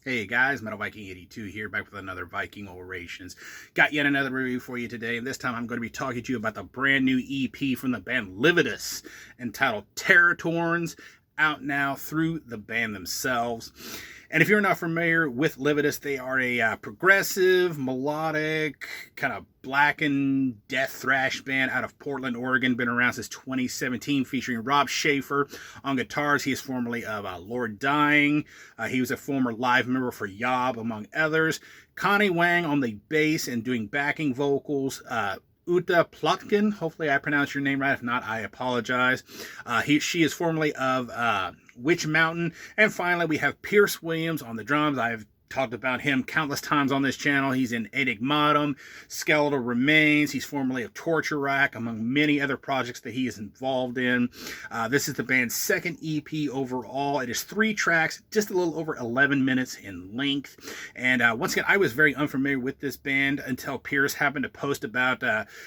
Hey guys, Metal Viking 82 here, back with another Viking Orations. Got yet another review for you today, and this time I'm going to be talking to you about the brand new EP from the band Lividus, entitled Teratorns, out now through the band themselves. And if you're not familiar with Lividus, they are a progressive, melodic, kind of blackened death thrash band out of Portland, Oregon. Been around since 2017, featuring Rob Schaefer on guitars. He is formerly of Lord Dying. He was a former live member for Yob, among others. Connie Wang on the bass and doing backing vocals. Uta Plotkin, hopefully I pronounced your name right. If not, I apologize. She is formerly of Witch Mountain. And finally, we have Pierce Williams on the drums. I've talked about him countless times on this channel. He's in Enigmatum, Skeletal Remains. He's formerly of Torture Rack, among many other projects that he is involved in. This is the band's second EP overall. It is 3 tracks, just a little over 11 minutes in length. And once again, I was very unfamiliar with this band until Pierce happened to post about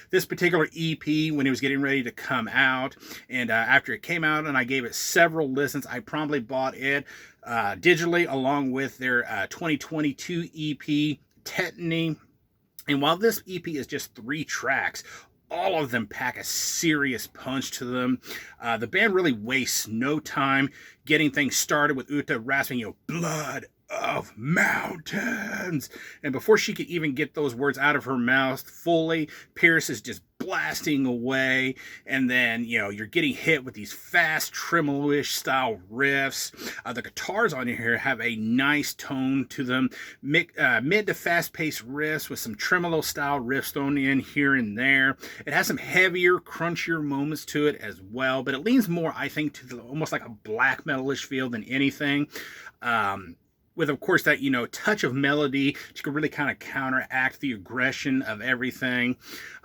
this particular EP when it was getting ready to come out. And after it came out and I gave it several listens, I promptly bought it digitally along with their 2022 EP, Tetany. And while this EP is just 3 tracks, all of them pack a serious punch to them. The band really wastes no time getting things started with Uta rasping, blood of mountains. And before she could even get those words out of her mouth fully, Pierce is just blasting away. And then, you're getting hit with these fast, tremolo-ish style riffs. The guitars on here have a nice tone to them. Mid to fast-paced riffs with some tremolo-style riffs thrown in here and there. It has some heavier, crunchier moments to it as well, but it leans more, I think, to almost like a black metal-ish feel than anything. With, of course, that, touch of melody, which can really kind of counteract the aggression of everything.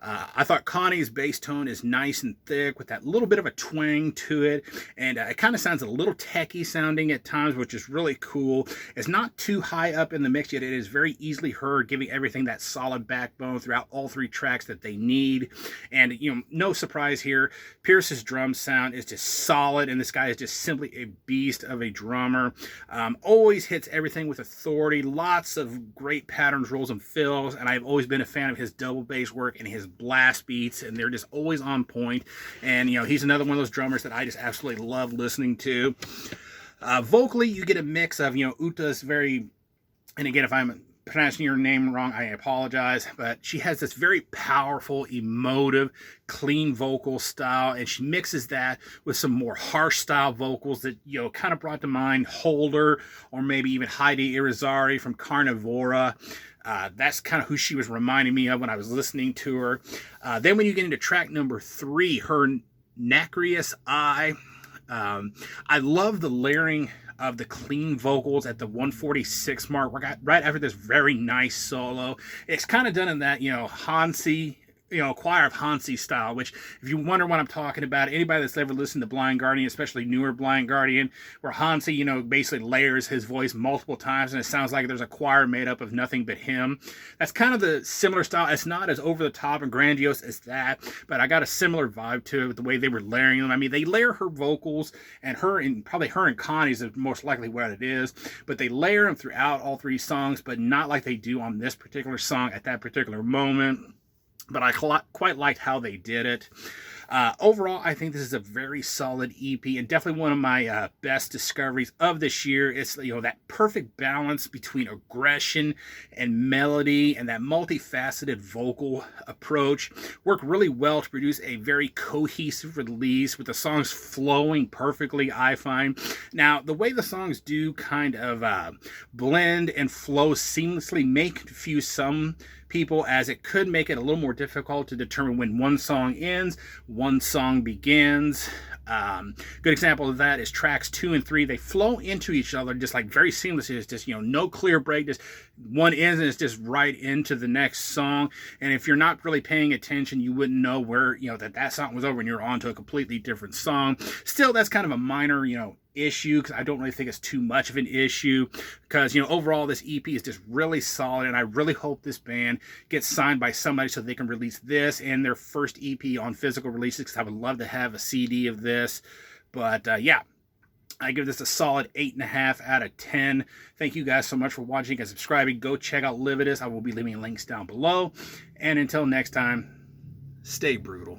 I thought Connie's bass tone is nice and thick with that little bit of a twang to it. And it kind of sounds a little techy sounding at times, which is really cool. It's not too high up in the mix yet. It is very easily heard, giving everything that solid backbone throughout all 3 tracks that they need. And, no surprise here, Pierce's drum sound is just solid. And this guy is just simply a beast of a drummer. Always hits everything with authority. Lots of great patterns, rolls, and fills. And I've always been a fan of his double bass work and his blast beats, and they're just always on point. And he's another one of those drummers that I just absolutely love listening to. Vocally, you get a mix of Uta's very, and again, if I'm pronouncing your name wrong, I apologize, but she has this very powerful, emotive, clean vocal style, and she mixes that with some more harsh style vocals that kind of brought to mind Holder, or maybe even Heidi Irizarry from Carnivora. That's kind of who she was reminding me of when I was listening to her. Then when you get into track number 3, her Nacreous Eye, I love the layering of the clean vocals at the 146 mark, right after this very nice solo. It's kind of done in that, Hansi, Choir of Hansi style, which, if you wonder what I'm talking about, anybody that's ever listened to Blind Guardian, especially newer Blind Guardian, where Hansi, basically layers his voice multiple times, and it sounds like there's a choir made up of nothing but him. That's kind of the similar style. It's not as over the top and grandiose as that, but I got a similar vibe to it with the way they were layering them. I mean, they layer her vocals, and probably her and Connie's is most likely what it is, but they layer them throughout all 3 songs, but not like they do on this particular song at that particular moment. But I quite liked how they did it. Overall, I think this is a very solid EP, and definitely one of my best discoveries of this year. It's that perfect balance between aggression and melody, and that multifaceted vocal approach worked really well to produce a very cohesive release with the songs flowing perfectly, I find. Now, the way the songs do kind of blend and flow seamlessly may confuse some people, as it could make it a little more difficult to determine when one song ends, one song begins. Good example of that is tracks 2 and 3. They flow into each other just like very seamlessly. It's just, no clear break. Just one ends and it's just right into the next song. And if you're not really paying attention, you wouldn't know where, that song was over and you're on to a completely different song. Still, that's kind of a minor, issue, because I don't really think it's too much of an issue, because overall this EP is just really solid, and I really hope this band gets signed by somebody so they can release this and their first EP on physical releases, because I would love to have a CD of this. But yeah, I give this a solid 8.5 out of 10. Thank you guys so much for watching and subscribing. Go check out Lividus. I will be leaving links down below. And until next time, stay brutal.